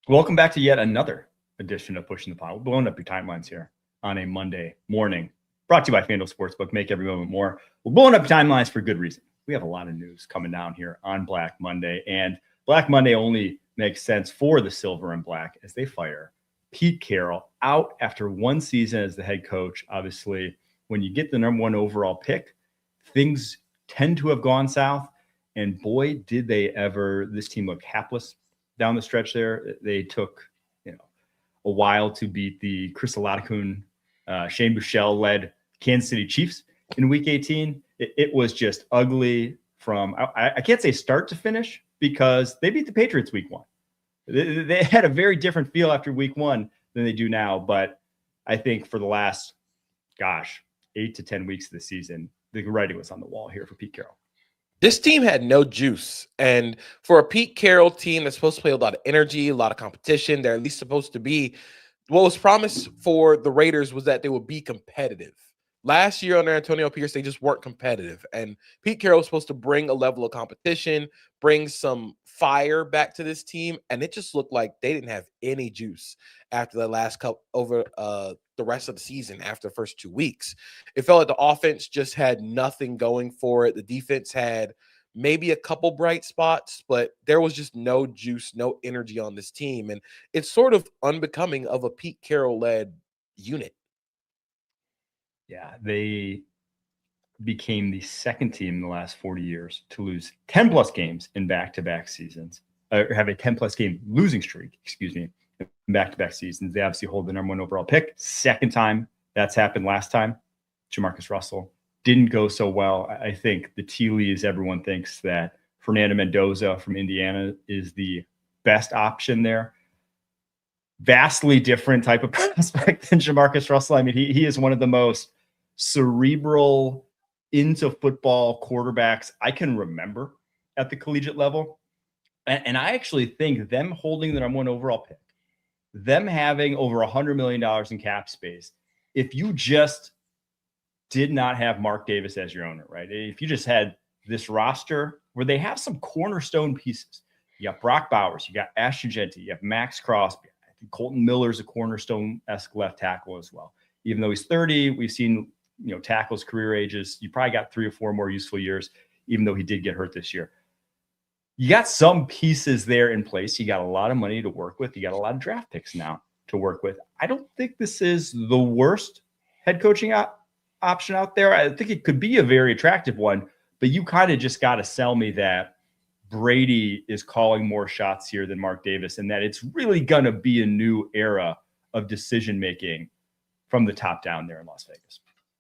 Welcome back to yet another edition of Pushing the Pod. We're blowing up your timelines here on a Monday morning. Brought to you by FanDuel Sportsbook. Make every moment more. We're blowing up your timelines for good reason. We have a lot of news coming down here on Black Monday, and Black Monday only makes sense for the Silver and Black as they fire Pete Carroll out after one season as the head coach. Obviously, when you get the number one overall pick, things tend to have gone south. And boy, did they ever, this team look hapless down the stretch there. They took, a while to beat the Chris Aladikun, Shane Buechele-led Kansas City Chiefs in Week 18. It was just ugly from, I can't say start to finish because they beat the Patriots Week 1. They had a very different feel after Week 1 than they do now. But I think for the last, 8 to 10 weeks of the season, the writing was on the wall here for Pete Carroll. This team had no juice. And for a Pete Carroll team that's supposed to play a lot of energy, a lot of competition, they're at least supposed to be. What was promised for the Raiders was that they would be competitive. Last year under Antonio Pierce, they just weren't competitive. And Pete Carroll was supposed to bring a level of competition, bring some fire back to this team. And it just looked like they didn't have any juice after the last couple over the rest of the season after the first 2 weeks. It felt like the offense just had nothing going for it. The defense had maybe a couple bright spots, but there was just no juice, no energy on this team. And it's sort of unbecoming of a Pete Carroll-led unit. Yeah, they became the second team in the last 40 years to lose 10 plus games in back-to-back seasons, or have a 10 plus game losing streak, in back-to-back seasons. They obviously hold the number one overall pick. Second time that's happened. Last time, Jamarcus Russell didn't go so well. I think the tea leaves, everyone thinks that Fernando Mendoza from Indiana is the best option there. Vastly different type of prospect than Jamarcus Russell. I mean, he is one of the most cerebral, into football quarterbacks I can remember at the collegiate level. And I actually think them holding the number one overall pick, them having over $100 million in cap space, if you just did not have Mark Davis as your owner, right? If you just had this roster where they have some cornerstone pieces, you got Brock Bowers, you got Ashton Jeanty, you have Max Crosby. I think Colton Miller's a cornerstone-esque left tackle as well. Even though he's 30, we've seen tackles career ages. You probably got 3 or 4 more useful years, even though he did get hurt this year. You got some pieces there in place. You got a lot of money to work with. You got a lot of draft picks now to work with. I don't think this is the worst head coaching option out there. I think it could be a very attractive one, but you kind of just got to sell me that Brady is calling more shots here than Mark Davis, and that it's really going to be a new era of decision-making from the top down there in Las Vegas.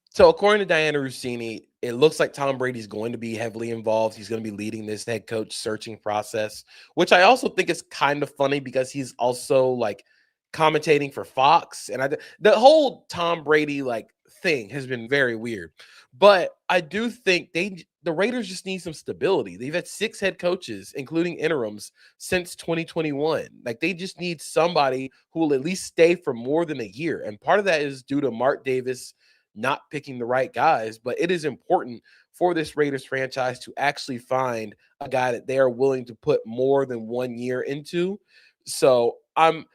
So according to Diana Rossini, it looks like Tom Brady's going to be heavily involved. He's going to be leading this head coach searching process, which I also think is kind of funny because he's also like commentating for Fox. And the whole Tom Brady thing has been very weird. But I do think the Raiders just need some stability. They've had 6 head coaches, including interims, since 2021. They just need somebody who will at least stay for more than a year. And part of that is due to Mark Davis not picking the right guys, but it is important for this Raiders franchise to actually find a guy that they are willing to put more than 1 year into. So I'm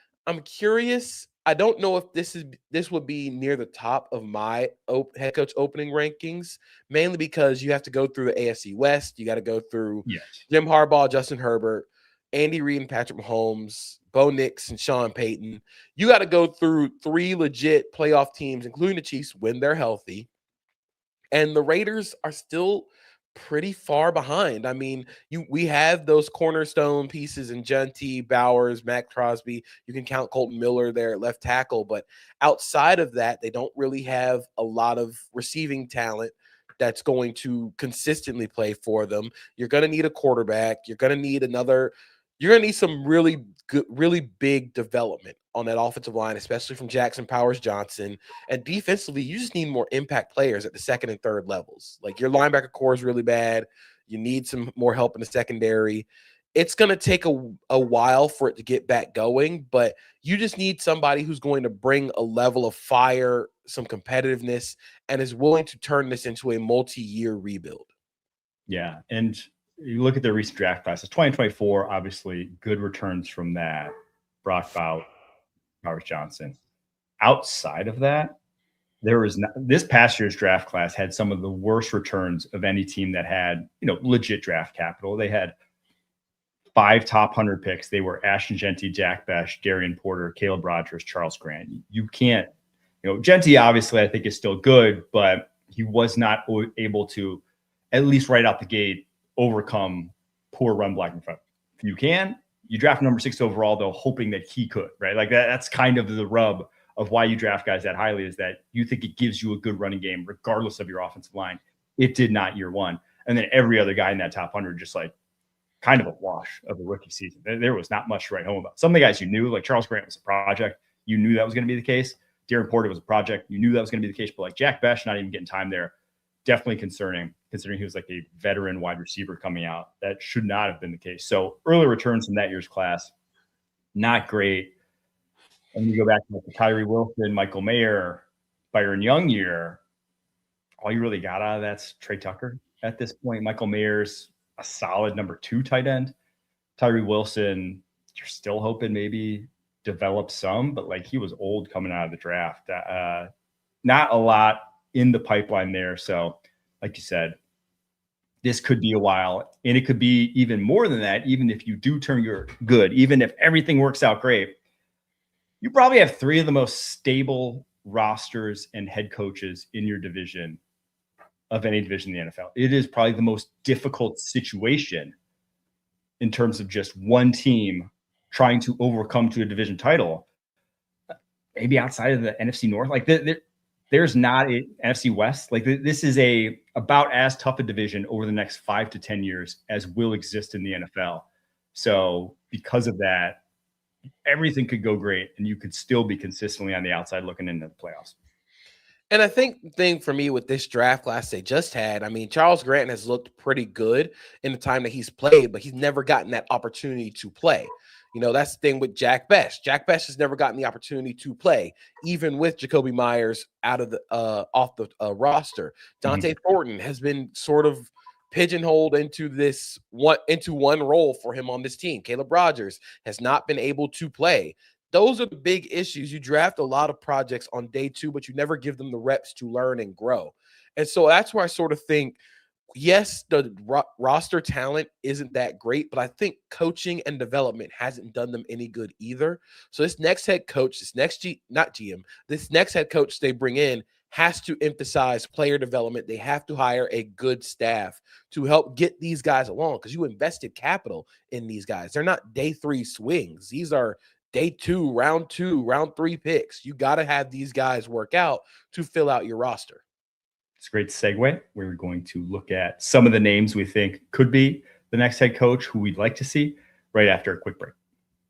curious. I don't know if this would be near the top of my head coach opening rankings, mainly because you have to go through the AFC West. You got to go through Jim Harbaugh, Justin Herbert, Andy Reid and Patrick Mahomes, Bo Nix and Sean Payton. You got to go through 3 legit playoff teams, including the Chiefs, when they're healthy. And the Raiders are still pretty far behind. I mean, we have those cornerstone pieces in Jeanty, Bowers, Matt Crosby. You can count Colton Miller there at left tackle. But outside of that, they don't really have a lot of receiving talent that's going to consistently play for them. You're going to need a quarterback. You're going to need some really good, really big development on that offensive line, especially from Jackson Powers Johnson. And defensively, you just need more impact players at the second and third levels. Your linebacker core is really bad. You need some more help in the secondary. It's going to take a while for it to get back going, but you just need somebody who's going to bring a level of fire, some competitiveness, and is willing to turn this into a multi-year rebuild. Yeah, and you look at the recent draft classes, 2024, obviously good returns from that. Brock Bowers Johnson. Outside of that, there was not, this past year's draft class had some of the worst returns of any team that had, legit draft capital. They had 5 top 100 picks. They were Ashton Genty, Jack Bech, Darian Porter, Caleb Rogers, Charles Grant. You can't, Genty obviously I think is still good, but he was not able to, at least right out the gate, overcome poor run blocking front. If you can, you draft number 6 overall, though, hoping that he could, right? Like that's kind of the rub of why you draft guys that highly, is that you think it gives you a good running game regardless of your offensive line. It did not year one. And then every other guy in that top 100 just like kind of a wash of a rookie season. There was not much to write home about. Some of the guys you knew, like Charles Grant was a project. You knew that was going to be the case. Darren Porter was a project. You knew that was going to be the case. But like Jack Bech not even getting time there, definitely concerning, considering he was like a veteran wide receiver coming out. That should not have been the case. So early returns from that year's class, not great. And you go back to like the Tyree Wilson, Michael Mayer, Byron Young year, all you really got out of that's Trey Tucker at this point. Michael Mayer's a solid number 2 tight end. Tyree Wilson, you're still hoping maybe develop some, but like he was old coming out of the draft. Not a lot in the pipeline there. So like you said, this could be a while, and it could be even more than that. Even if you do turn your good, even if everything works out great, you probably have 3 of the most stable rosters and head coaches in your division of any division in the NFL. It is probably the most difficult situation in terms of just one team trying to overcome to a division title. Maybe outside of the NFC North, like there's not a NFC West. Like this is about as tough a division over the next 5 to 10 years as will exist in the NFL. So because of that, everything could go great and you could still be consistently on the outside looking into the playoffs. And I think the thing for me with this draft class they just had, I mean, Charles Grant has looked pretty good in the time that he's played, but he's never gotten that opportunity to play. That's the thing with Jack Bech. Jack Bech has never gotten the opportunity to play, even with Jacoby Myers out of the off the roster. Dante Thornton has been sort of pigeonholed into one role for him on this team. Caleb Rogers has not been able to play. Those are the big issues. You draft a lot of projects on day 2, but you never give them the reps to learn and grow. And so that's where I sort of think, yes, the roster talent isn't that great, but I think coaching and development hasn't done them any good either. So this next head coach, this next head coach they bring in has to emphasize player development. They have to hire a good staff to help get these guys along, because you invested capital in these guys. They're not day 3 swings. These are day 2, round 3 picks. You got to have these guys work out to fill out your roster. It's a great segue. We're going to look at some of the names we think could be the next head coach who we'd like to see right after a quick break.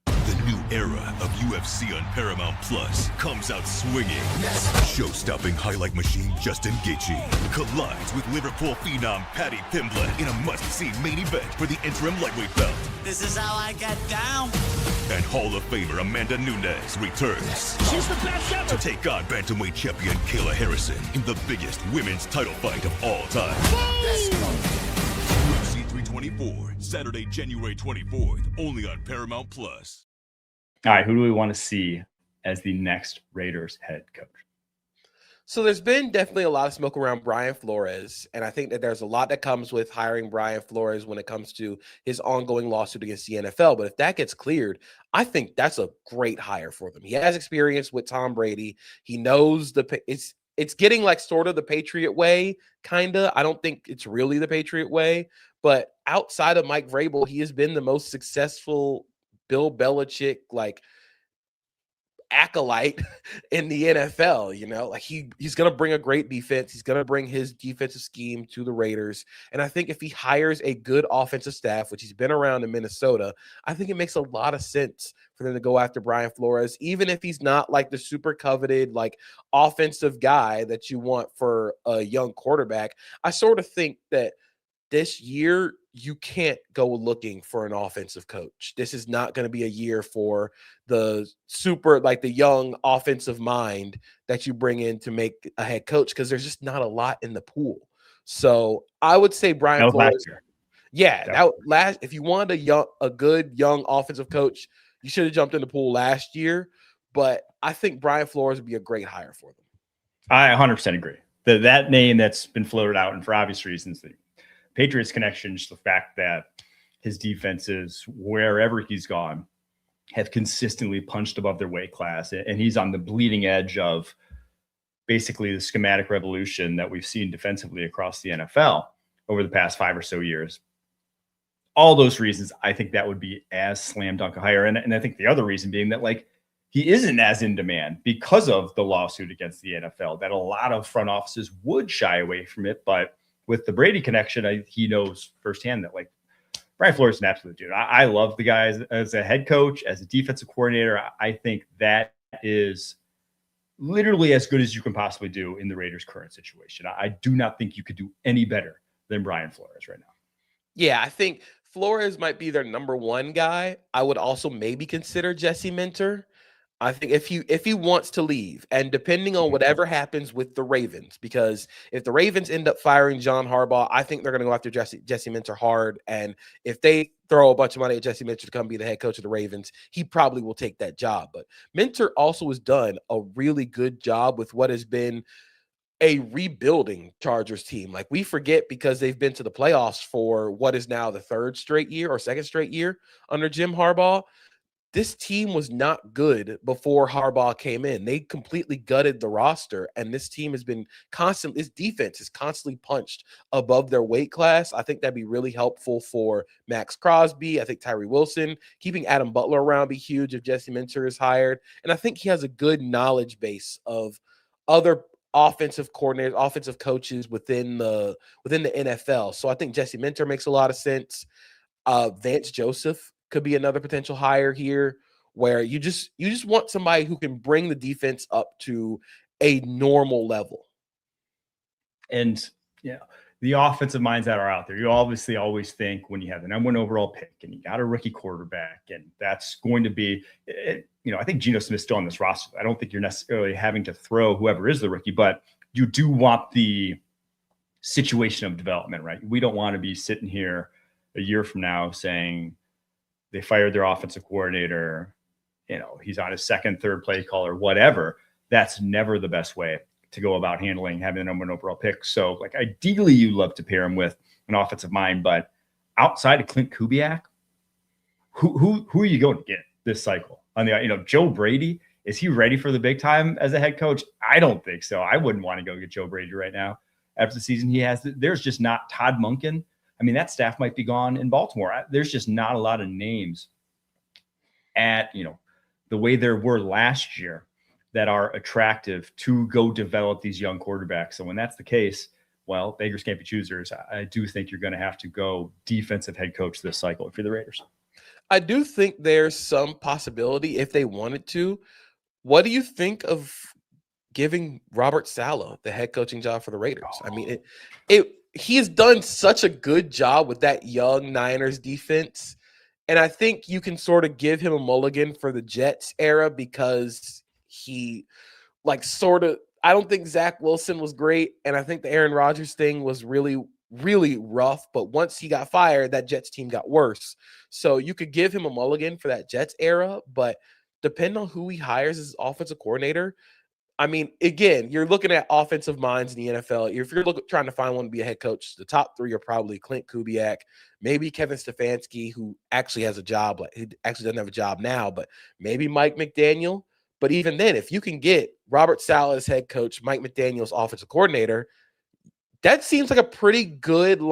The new era of UFC on Paramount Plus comes out swinging. Yes. Show-stopping highlight machine Justin Gaethje collides with Liverpool phenom Paddy Pimblett in a must-see main event for the interim lightweight belt. This is how I get down. And Hall of Famer Amanda Nunes returns. She's the best ever. To take on bantamweight champion Kayla Harrison in the biggest women's title fight of all time. UFC 324, Saturday, January 24th, only on Paramount Plus. All right, who do we want to see as the next Raiders head coach? So there's been definitely a lot of smoke around Brian Flores, and I think that there's a lot that comes with hiring Brian Flores when it comes to his ongoing lawsuit against the NFL. But if that gets cleared, I think that's a great hire for them. He has experience with Tom Brady. He knows it's getting like sort of the Patriot way, kind of. I don't think it's really the Patriot way, but outside of Mike Vrabel, he has been the most successful Bill Belichick, like, acolyte in the NFL. Like he's going to bring a great defense. He's going to bring his defensive scheme to the Raiders. And I think if he hires a good offensive staff, which he's been around in Minnesota, I think it makes a lot of sense for them to go after Brian Flores, even if he's not like the super coveted, like offensive guy that you want for a young quarterback. I sort of think that this year, you can't go looking for an offensive coach. This is not going to be a year for the the young offensive mind that you bring in to make a head coach, because there's just not a lot in the pool. So I would say Brian Flores. Yeah, if you wanted a good young offensive coach, You should have jumped in the pool last year, but I think Brian Flores would be a great hire for them. I 100% agree. That name that's been floated out, and for obvious reasons, the Patriots connection, just the fact that his defenses, wherever he's gone, have consistently punched above their weight class, and he's on the bleeding edge of basically the schematic revolution that we've seen defensively across the NFL over the past 5 or so years. All those reasons, I think that would be as slam dunk a hire. And I think the other reason being that, like, he isn't as in demand because of the lawsuit against the NFL, that a lot of front offices would shy away from it. But with the Brady connection, he knows firsthand that, like, Brian Flores is an absolute dude. I love the guy as a head coach, as a defensive coordinator. I think that is literally as good as you can possibly do in the Raiders' current situation. I do not think you could do any better than Brian Flores right now. Yeah, I think Flores might be their number one guy. I would also maybe consider Jesse Minter. I think if he wants to leave, and depending on whatever happens with the Ravens, because if the Ravens end up firing John Harbaugh, I think they're going to go after Jesse Minter hard. And if they throw a bunch of money at Jesse Minter to come be the head coach of the Ravens, he probably will take that job. But Minter also has done a really good job with what has been a rebuilding Chargers team. Like, we forget because they've been to the playoffs for what is now the third straight year or second straight year under Jim Harbaugh. This team was not good before Harbaugh came in. They completely gutted the roster, and this team has been this defense is constantly punched above their weight class. I think that'd be really helpful for Max Crosby. I think Tyree Wilson, keeping Adam Butler around be huge if Jesse Minter is hired. And I think he has a good knowledge base of other offensive coordinators, offensive coaches within the NFL. So I think Jesse Minter makes a lot of sense. Vance Joseph could be another potential hire here, where you just want somebody who can bring the defense up to a normal level. And the offensive minds that are out there, you obviously always think when you have the number 1 overall pick and you got a rookie quarterback, and that's going to be, I think Geno Smith's still on this roster. I don't think you're necessarily having to throw whoever is the rookie, but you do want the situation of development, right? We don't want to be sitting here a year from now saying they fired their offensive coordinator, he's on his second, third play call or whatever. That's never the best way to go about handling having the number 1 overall pick. So, like, ideally you love to pair him with an offensive mind, but outside of Clint Kubiak, who are you going to get this cycle? On the, Joe Brady, is he ready for the big time as a head coach? I don't think so. I wouldn't want to go get Joe Brady right now after the season he has. There's just not Todd Monken. I mean, that staff might be gone in Baltimore. There's just not a lot of names at, the way there were last year that are attractive to go develop these young quarterbacks. So when that's the case, well, beggars can't be choosers. I do think you're going to have to go defensive head coach this cycle if you're the Raiders. I do think there's some possibility if they wanted to. What do you think of giving Robert Saleh the head coaching job for the Raiders? I mean, he has done such a good job with that young Niners defense. And I think you can sort of give him a mulligan for the Jets era because he I don't think Zach Wilson was great. And I think the Aaron Rodgers thing was really, really rough. But once he got fired, that Jets team got worse. So you could give him a mulligan for that Jets era, but depending on who he hires as offensive coordinator, I mean, again, you're looking at offensive minds in the NFL. If you're trying to find one to be a head coach, the top 3 are probably Clint Kubiak, maybe Kevin Stefanski, who actually has a job. He actually doesn't have a job now, but maybe Mike McDaniel. But even then, if you can get Robert Saleh as head coach, Mike McDaniel's offensive coordinator, that seems like a pretty good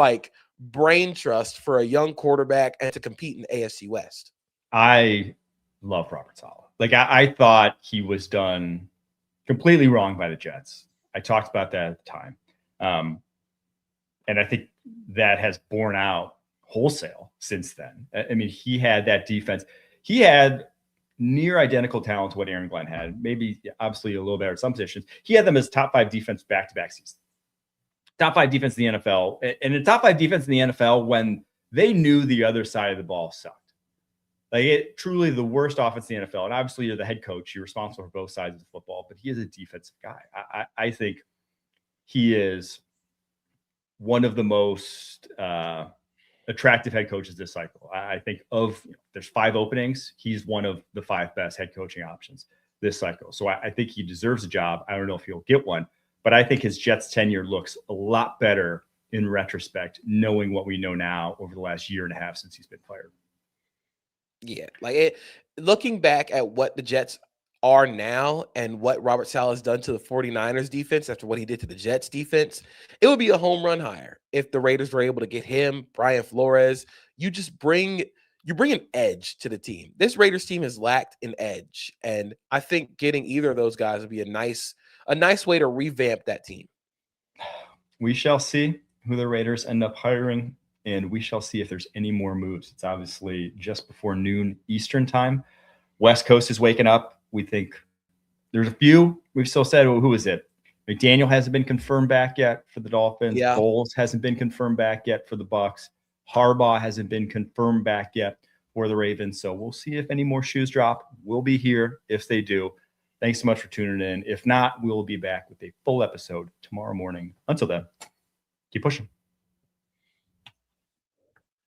brain trust for a young quarterback and to compete in the AFC West. I love Robert Saleh. I thought he was done completely wrong by the Jets. I talked about that at the time. And I think that has borne out wholesale since then. I mean, he had that defense. He had near identical talent to what Aaron Glenn had, maybe obviously a little better at some positions. He had them as top 5 defense back-to-back seasons. Top 5 defense in the NFL. And a top 5 defense in the NFL when they knew the other side of the ball sucked. Truly the worst offense in the NFL. And obviously you're the head coach. You're responsible for both sides of the football, but he is a defensive guy. I think he is one of the most attractive head coaches this cycle. I think there's 5 openings. He's one of the 5 best head coaching options this cycle. So I think he deserves a job. I don't know if he'll get one, but I think his Jets tenure looks a lot better in retrospect, knowing what we know now over the last year and a half since he's been fired. Yeah, looking back at what the Jets are now and what Robert Saleh has done to the 49ers defense after what he did to the Jets defense, it would be a home run hire if the Raiders were able to get him, Brian Flores. You bring an edge to the team. This Raiders team has lacked an edge, and I think getting either of those guys would be a nice way to revamp that team. We shall see who the Raiders end up hiring, and we shall see if there's any more moves. It's obviously just before noon Eastern time. West Coast is waking up. We think there's a few. We've still said, well, who is it? McDaniel hasn't been confirmed back yet for the Dolphins. Yeah. Bowles hasn't been confirmed back yet for the Bucs. Harbaugh hasn't been confirmed back yet for the Ravens. So we'll see if any more shoes drop. We'll be here if they do. Thanks so much for tuning in. If not, we'll be back with a full episode tomorrow morning. Until then, keep pushing.